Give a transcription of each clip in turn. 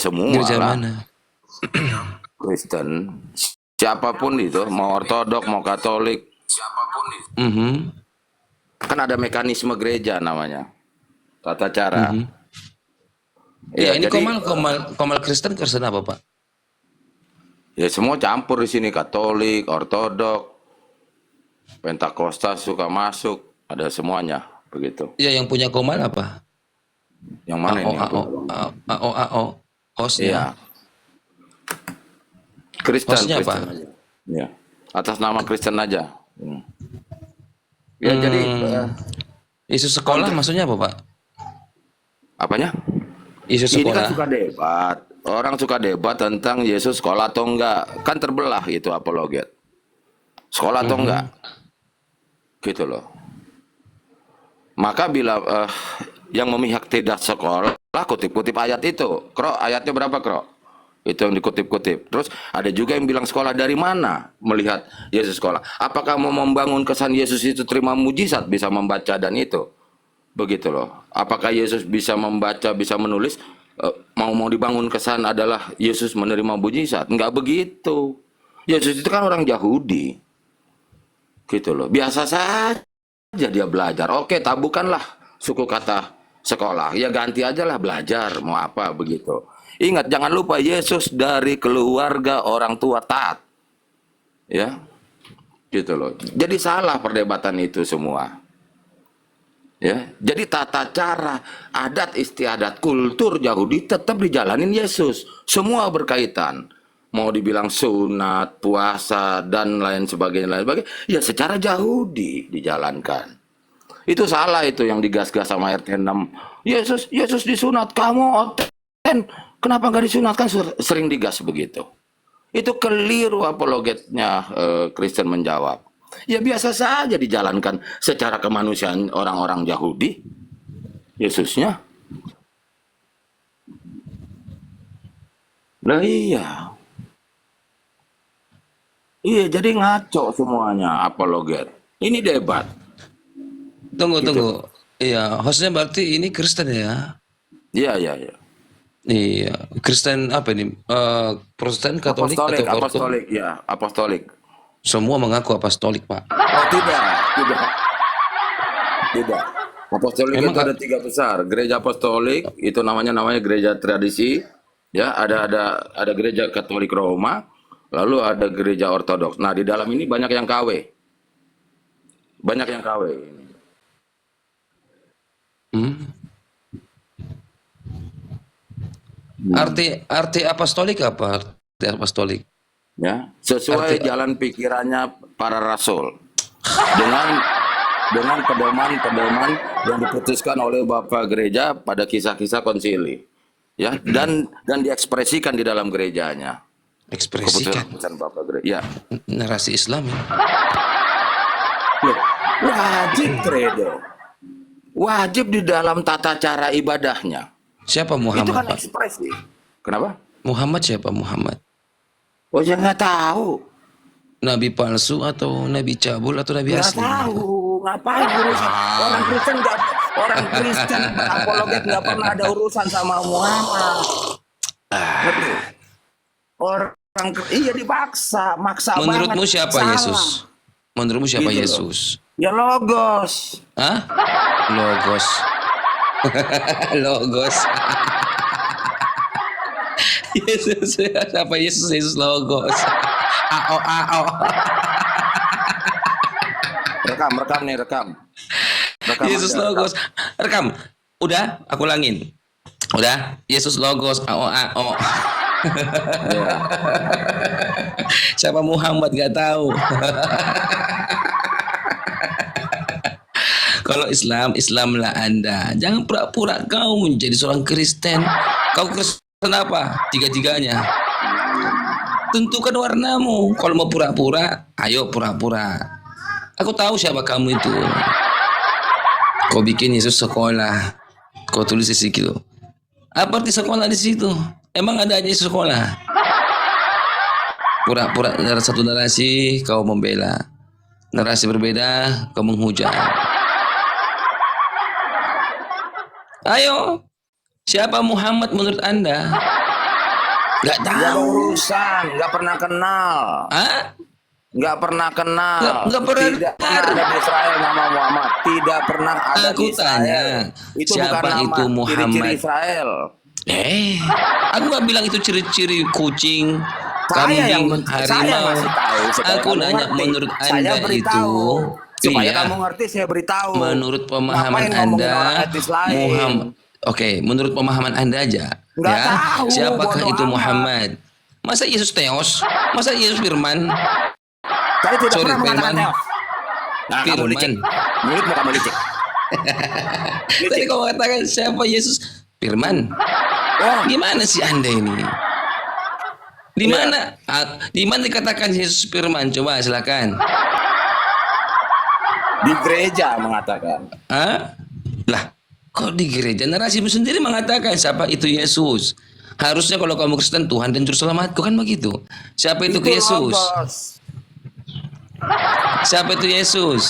semua Gereja lah mana? Kristen. Siapapun itu, mau Ortodok, mau Katolik, Mhm. kan ada mekanisme gereja namanya, tata cara. Mhm. Iya, Ya, ini jadi Komal Kristen Kristen apa, Pak? ya semua campur di sini, Katolik, Ortodok, Pentakosta suka masuk, ada semuanya begitu. Iya, yang punya Komal apa? Yang mana AO ini yang AO punya Bang? AO. Hostnya. Iya, Kristen, Hostnya Kristen apa? aja. Ya, atas nama Kristen aja. Ya, jadi Hmm, isu sekolah konteks maksudnya apa, Pak? apanya? Isu Ini kan suka sekolah. debat. Orang suka debat tentang Yesus sekolah atau enggak. Kan terbelah itu apologet. Sekolah atau enggak, Mhm. gitu loh. Maka bila yang memihak tidak sekolah, kutip-kutip ayat itu. Kro, ayatnya berapa, Kro? Itu yang dikutip-kutip. Terus ada juga yang bilang sekolah dari mana melihat Yesus sekolah. Apakah mau membangun kesan Yesus itu terima mujizat, bisa membaca dan itu? Begitu loh. Apakah Yesus bisa membaca, bisa menulis? Mau dibangun kesan adalah Yesus menerima mujizat? Enggak begitu. Yesus itu kan orang Yahudi. Gitu loh. Biasa saja dia belajar. Oke, tabukanlah suku kata sekolah. Ya ganti aja lah belajar. Mau apa begitu. Ingat, jangan lupa Yesus dari keluarga orang tua taat. Ya, gitu loh. Jadi salah perdebatan itu semua. Ya, jadi tata cara, adat istiadat, kultur Yahudi tetap dijalanin Yesus. Semua berkaitan. Mau dibilang sunat, puasa dan lain sebagainya, ya secara Yahudi dijalankan. Itu salah itu yang digas-gas sama RT 6. Yesus, Yesus disunat, kamu oten. Kenapa nggak disunatkan? Sering digas begitu. Itu keliru apologetnya Kristen menjawab. Ya biasa saja dijalankan secara kemanusiaan orang-orang Yahudi, Yesusnya. Nah iya. Iya, jadi ngaco semuanya apologet. Ini debat, gitu. Tunggu. Iya, hostnya berarti ini Kristen ya? Iya, iya, iya. Iya, Kristen apa ini? Protestan, Katolik Apostolik, atau Orto? apostolik, ya, apostolik. Semua mengaku apostolik, Pak. Oh tidak, tidak, tidak. Apostolik Emang itu ada tiga besar. Gereja Apostolik itu namanya gereja tradisi. Ya, ada gereja Katolik Roma, lalu ada gereja Ortodoks. Nah, di dalam ini banyak yang KW, banyak yang KW. hmm, Hmm. arti apostolik apa? Arti apostolik. Ya, Arti sesuai jalan pikirannya para rasul dengan pedoman-pedoman yang diputuskan oleh Bapak Gereja pada kisah-kisah konsili. Ya, dan diekspresikan di dalam gerejanya. ekspresikan Keputusan Bapak Gereja. Ya. narasi Islam ya. Loh, wajib kredo. Wajib di dalam tata cara ibadahnya. Siapa Itu Muhammad, kan Pak? ekspresi. Kenapa? Muhammad siapa Muhammad? Oh, saya nggak tahu. Nabi palsu atau nabi cabul atau nabi Nggak asli ini, Pak? tahu. Ngapain urusan? Orang Kristen apologet nggak pernah ada urusan sama Muhammad. Ngerti? Orang iya dipaksa, maksa banget. Menurutmu siapa Salah. Yesus? Menurutmu siapa Gitu loh. Yesus? Ya logos. Hah? Logos. Logos. Yesus siapa Yesus? Yesus Logos. Ao ao. Rekam nih, rekam. Rekam Yesus aja, rekam. Logos. Rekam. Udah, aku ulangin. Udah, Yesus Logos. Ao ao. Iya. Siapa Muhammad gak tahu. Kalau Islam, Islamlah Anda. Jangan pura-pura kau menjadi seorang Kristen. Kau Kristen apa? Tiga-tiganya. Tentukan warnamu. Kalau mau pura-pura, ayo pura-pura. Aku tahu siapa kamu itu. Kau bikin Yesus sekolah. Kau tulis di situ. Apa arti sekolah di situ? Emang ada aja sekolah? Pura-pura satu narasi kau membela. Narasi berbeda kau menghujat. Ayo, siapa Muhammad menurut Anda? Nggak Nggak ada tahu. urusan, nggak pernah kenal. Hah? Nggak pernah kenal. Nggak pernah Tidak pernah dengar. ada di Israel nama Muhammad. Tidak pernah ada Aku di Israel. tanya, Itu siapa bukan nama, itu ciri-ciri Muhammad? Israel. Aku nggak bilang itu ciri-ciri kucing, Saya yang kambing, saya harimau. ngasih tahu supaya Aku kamu nanya ngerti. menurut Saya Anda beritahu itu, supaya iya, kamu ngerti. Saya beritahu. menurut pemahaman Ngapain ngomongin Anda, orang etnis lain? Muhammad. Oke, menurut pemahaman Anda aja, Nggak ya. tahu, Siapakah bodoh itu amat. Muhammad? Masa Yesus Theos? Masa Yesus Firman? Saya tidak Sorry, pernah mengatakan Firman. teos. Nah, kamu licik. Firman. Mulutmu kamu licik. Tadi kau katakan siapa Yesus? Firman. Oh, Gimana sih Anda ini? Di Iya. mana? Di mana dikatakan Yesus Firman? Coba silakan. di gereja mengatakan. Hah? Lah, kok di gereja narasimu sendiri mengatakan siapa itu Yesus? Harusnya kalau kamu Kristen Tuhan dan Juru Selamatku kan begitu. Siapa itu Yesus? Logos. Siapa itu Yesus?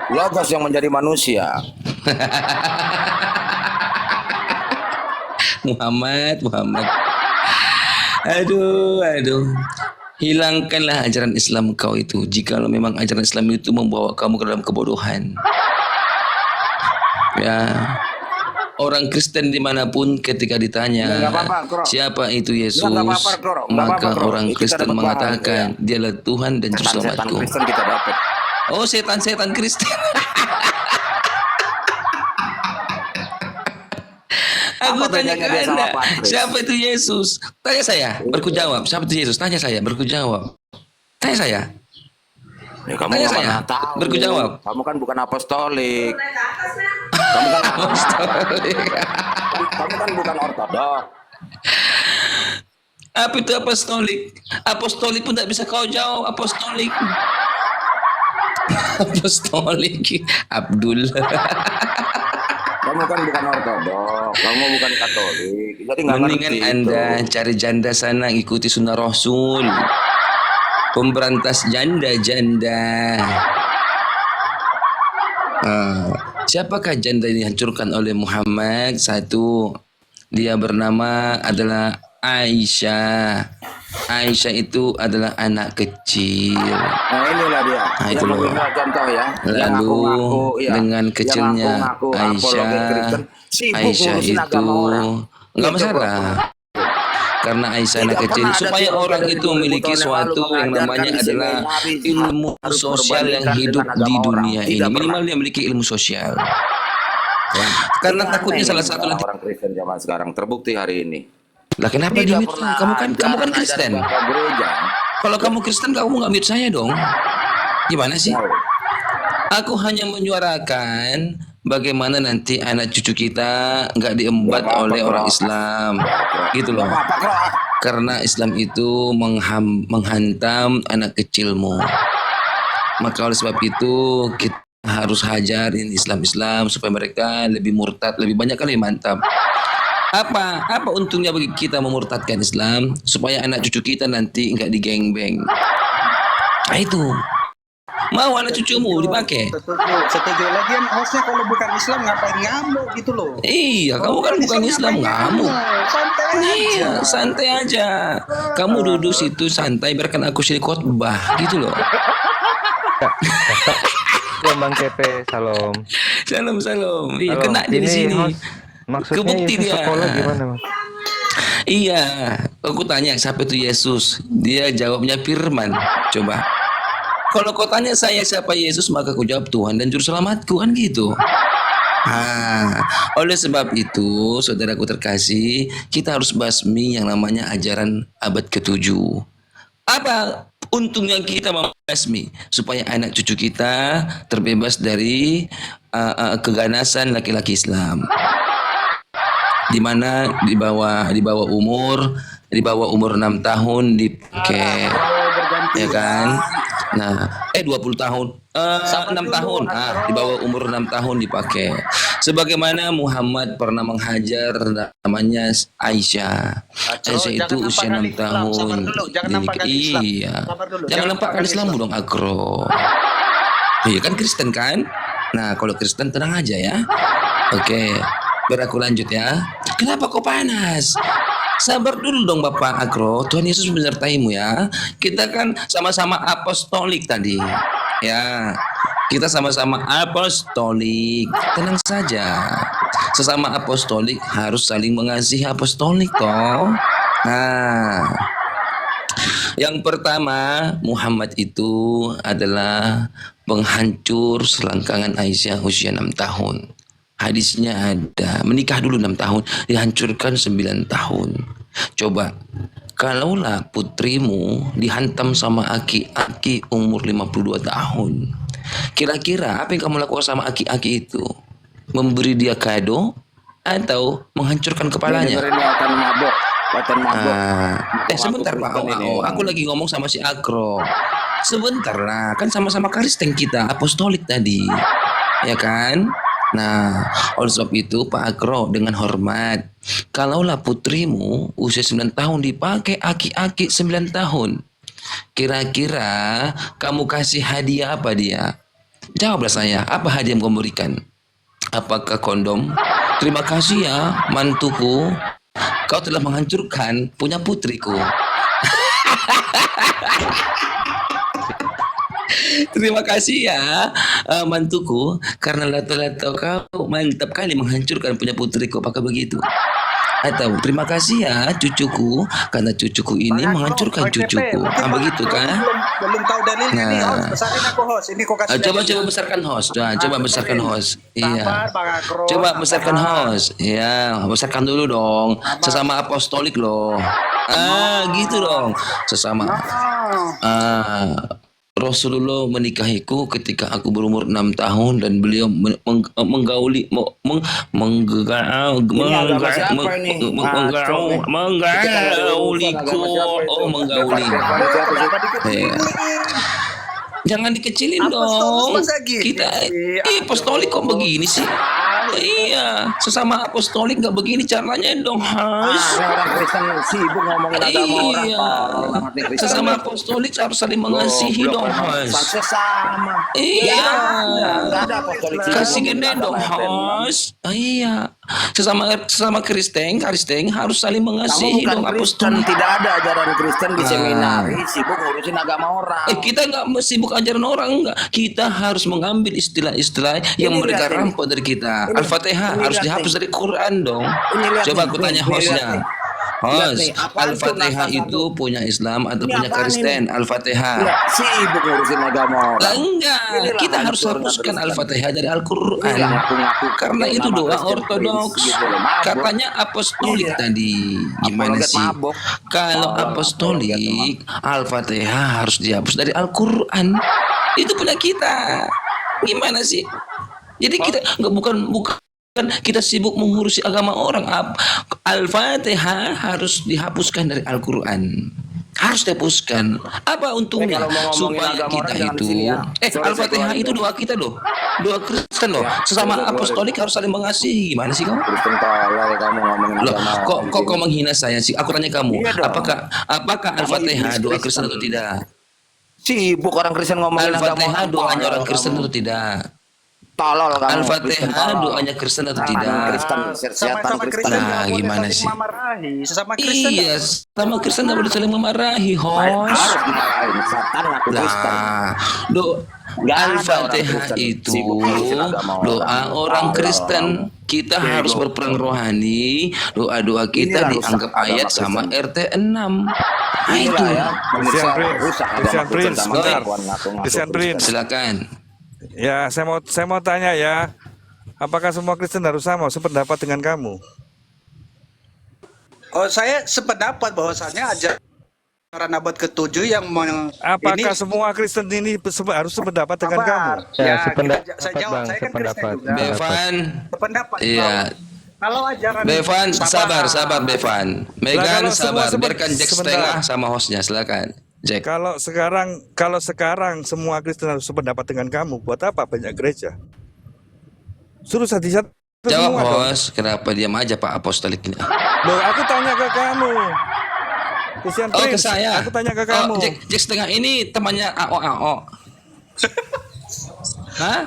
Logos yang menjadi manusia. Muhammad. Aduh. Hilangkanlah ajaran Islam kau itu. Jika memang ajaran Islam itu membawa kamu ke dalam kebodohan. Ya. Orang Kristen dimanapun ketika ditanya Nggak apa-apa, Bro. siapa itu Yesus, Nggak apa-apa, Bro. Nggak maka apa-apa, Bro. orang Kita Kristen dapat pahala, mengatakan dialah Tuhan dan Juru Setan-setan Selamatku. Kristen kita dapat. Oh, setan-setan Kristen. Aku Apa tanya ke bedanya dia sama Anda, Patris? siapa itu Yesus? Tanya saya, berku jawab. Siapa itu Yesus? Tanya saya, berku jawab. Tanya saya. Ya, kamu Tanya nggak saya, pernah tahu. berku jawab. Kamu kan bukan apostolik. Kamu kan kamu kan bukan ortodok. Apa itu apostolik? Apostolik pun tidak bisa kau jawab. Apostolik. Apostolik. Abdul. Kamu kan bukan ortodok. Kamu bukan katolik. Jadi nggak Mendingan ngerti Anda itu. cari janda sana, ikuti sunnah Rasul. Pemberantas janda-janda. Siapakah janda yang dihancurkan oleh Muhammad? Satu, dia bernama adalah Aisyah. Aisyah itu adalah anak kecil. Nah inilah dia. Nah, itu yang loh. memberikan contoh ya. Yang Lalu ngaku-ngaku, ya. dengan kecilnya Yang ngaku-ngaku apologet Aisyah, Kristen, sibuk Aisyah ngurusin itu agama orang. nggak Itu, masalah. Karena Aisyah anak Tidak kecil pernah ada supaya teologi orang dari itu 2000 memiliki tahun yang lalu suatu yang mengajarkan namanya di sini adalah Nabi ilmu harus sosial yang berbandingkan hidup dengan di agama orang. dunia Tidak ini. pernah. Minimal dia memiliki ilmu sosial. Karena Ini takutnya aneh salah nih, satu nanti. orang Kristen zaman sekarang terbukti hari ini. Lah kenapa Tidak di mute? pernah Kamu kan ajaran Kristen. bapak gereja. Kalau kamu Kristen kamu nggak mute saya dong. Gimana sih? Tahu. Aku hanya menyuarakan bagaimana nanti anak cucu kita nggak diembat Nggak apa-apa, oleh orang Bro. Islam, gitu loh. Nggak apa-apa, Bro. Karena Islam itu menghantam anak kecilmu. Maka oleh sebab itu kita harus hajarin Islam supaya mereka lebih murtad, lebih banyak kali mantap. Apa untungnya bagi kita memurtadkan Islam supaya anak cucu kita nanti nggak digengbeng. Nah itu. Mau anak cucumu dipakai? Setuju. Lagian hostnya kalau bukan Islam ngapain ngamuk gitu loh. Iya, kamu kan bukan Islam ngamuk. Santai aja. Iya, santai aja. Kamu duduk situ santai, biarkan aku sini khotbah gitu loh. Shalom Bang Kepe, salam. Salam. Iya, Halo, kena dia di ini sini. host, maksudnya Kebukti Yesus dia. sekolah gimana Mas? Iya, aku tanya siapa itu Yesus. Dia jawabnya Firman. Coba. Kalau kau tanya saya siapa Yesus, maka aku jawab Tuhan dan Juru Selamatku, kan gitu. Oleh sebab itu, saudaraku terkasih, kita harus basmi yang namanya ajaran abad ke-7. Apa untungnya kita membasmi? Supaya anak cucu kita terbebas dari keganasan laki-laki Islam. Di mana di bawah umur 6 tahun dipakai, ya kan? Nah, 20 tahun, 6 tahun, di bawah umur 6 tahun dipakai. Sebagaimana Muhammad pernah menghajar namanya Aisyah. Aisyah itu usia 6 tahun. Jangan nampakkan Islam. Iya. Sabar dulu. Jangan nampakkan Islammu dong, Agro. Iya kan Kristen kan? Nah, kalau Kristen tenang aja ya. Oke. Biar aku lanjut ya. Kenapa kok panas? Sabar dulu dong Bapak Agro. Tuhan Yesus menyertaimu ya. Kita kan sama-sama apostolik tadi. Ya. Kita sama-sama apostolik. Tenang saja. Sesama apostolik harus saling mengasihi apostolik toh. Nah, yang pertama, Muhammad itu adalah penghancur selangkangan Aisyah usia 6 tahun. Hadisnya ada, menikah dulu 6 tahun, dihancurkan 9 tahun. Coba, kalaulah putrimu dihantam sama aki-aki umur 52 tahun. Kira-kira apa yang kamu lakukan sama aki-aki itu? Memberi dia kado atau menghancurkan kepalanya? Dengerin watan mabok. Sebentar Pak, aku lagi ngomong sama si Agro. Sebentar lah, kan sama-sama Kristen kita, apostolik tadi, ya kan? Nah, oleh sebab itu Pak Agro dengan hormat, kalaulah putrimu usia 9 tahun dipakai aki-aki 9 tahun, kira-kira kamu kasih hadiah apa dia? Jawablah saya, apa hadiah yang kamu berikan? Apakah kondom? Terima kasih ya mantuku, kau telah menghancurkan punya putriku. Terima kasih ya mantuku, karena lato-lato kau mantap kali menghancurkan punya putriku. Apakah begitu? Atau terima kasih ya cucuku, karena cucuku ini menghancurkan cucuku. Begitu kan? Belum tahu dalilnya nih, host. Besarin aku host. Ini kok kasih Coba dalilnya. besarkan host. Coba besarkan host. Iya. Sabar, Bang Agro. Coba besarkan Sabar. host. Iya, besarkan dulu dong. Sesama apostolik loh. Gitu dong. Sesama. Oh. Rasulullah menikahiku ketika aku berumur 6 tahun dan beliau menggauli menggauliku. Oh, menggauli. Iya. Jangan dikecilin Apostolos dong. masa gini Kita sih? apostolik kok begini sih? Iya, sesama apostolik nggak begini caranya dong, Has. Orang Kristen sibuk ngomongin agama orang. Iya, sesama apostolik harus saling mengasihi dong, Has. Sesama. Iya, Nggak ada apostolik. kasih gede dong, Has. Iya, sesama Kristen harus saling Kamu mengasihi bukan dong Kristen, apostolik. tidak ada ajaran Kristen di seminari, sibuk ngurusin agama orang. Kita nggak sibuk ajaran orang, enggak. Kita harus mengambil istilah-istilah yang Ini mereka lihat ini. rampok dari kita. Ini. Al-Fatihah Ini harus lihat dihapus nih. dari Quran dong. Ini lihat Coba nih, aku tanya ini hostnya. lihat nih. Lihat Host, nih, apaan tuh Al-Fatihah nasihat itu tuh? punya Islam atau Ini punya apaan Kristen? ini? Al-Fatihah. Ya, sibuk ngurusin agama orang. Lah enggak, Inilah kita harus hancur hapuskan Kristen. Al-Fatihah dari Al-Quran. Iya, ngaku-ngaku Karena pakai itu nama doa Kristen ortodoks. Prince gitu loh, mabok. Katanya apostolik Iya. tadi. Gimana Apologet sih? mabok. Kalau Tolong, apostolik, Al-Fatihah harus dihapus dari Al-Quran. Itu punya kita. Gimana sih? Jadi kita nggak bukan kita sibuk mengurusi agama orang. Al-Fatihah harus dihapuskan dari Al-Quran. Harus dihapuskan. Apa untungnya? Kalau mau ngomongin Supaya agama kita orang, jangan itu di sini ya. Sorry, Al-Fatihah saya itu keluar. doa kita loh. Doa Kristen loh. Sesama boleh. apostolik harus saling mengasihi. Gimana sih kamu? Kristen tolol kamu ngomongin Loh, agama. kok kau menghina saya sih? Aku tanya kamu, Iya dong. apakah Al-Fatihah doa Kristen atau tidak? Sibuk orang Kristen ngomongin agama Al-Fatihah orang. doanya orang Tolol Kristen kamu. atau tidak? Tolol kamu. Kristen Al-Fatihah tolol. doanya Kristen atau Ah, tidak? Kristen, setan Sama-sama Kristen. Kristen Nah, nggak boleh gimana saling sih? memarahi. Sesama Kristen. Iya, sama Kristen tidak boleh saling memarahi, Harus host. dimarahin. Setan aku Kristen. Nah, Nggak ada orang Al-Fatihah Kristen itu sibuk ngurusin agama orang. doa orang Tolol Kristen. kamu. Kita harus berperang rohani. Doa-doa kita Inilah dianggap rusak agama ayat sama Kristen. RT 6. Nah, Inilah itu. ya. Christian Prince, Rusak agama Christian Kristen Prince, sama bentar. kelakuan ngaku-ngaku Christian Kristen. Prince. Silakan. Ya, saya mau tanya ya, apakah semua Kristen harus sama sependapat dengan kamu? Oh, saya sependapat bahwasannya ajaran abad ke-7 yang Apakah semua Kristen ini harus sependapat dengan kamu? Ya, sependapat, saya jawab, Bang, saya kan Kristen sependapat. juga. Bevan. Sependapat. Iya. Kalau ajaran Bevan, sabar Bevan. Megan, kalau semua sabar. Biarkan Jack sebentar. setengah sama hostnya, silakan. Jack. Kalau sekarang semua Kristen harus sependapat dengan kamu, buat apa banyak gereja? Suruh satu-satu Jawab semua dong. host, kenapa diam aja Pak Apostolik ini? Loh, aku tanya ke kamu. Christian Oh, ke Prince, saya. aku tanya ke kamu. Oh, Jack setengah ini temannya AO. Hah?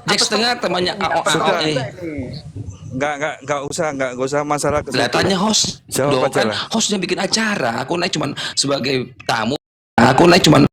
Jack setengah temannya AO Sudah. ini. nggak usah masalah ke situ. Kelihatannya host Jawab loh, aja kan lah. hostnya bikin acara, aku naik cuman sebagai tamu, aku naik cuman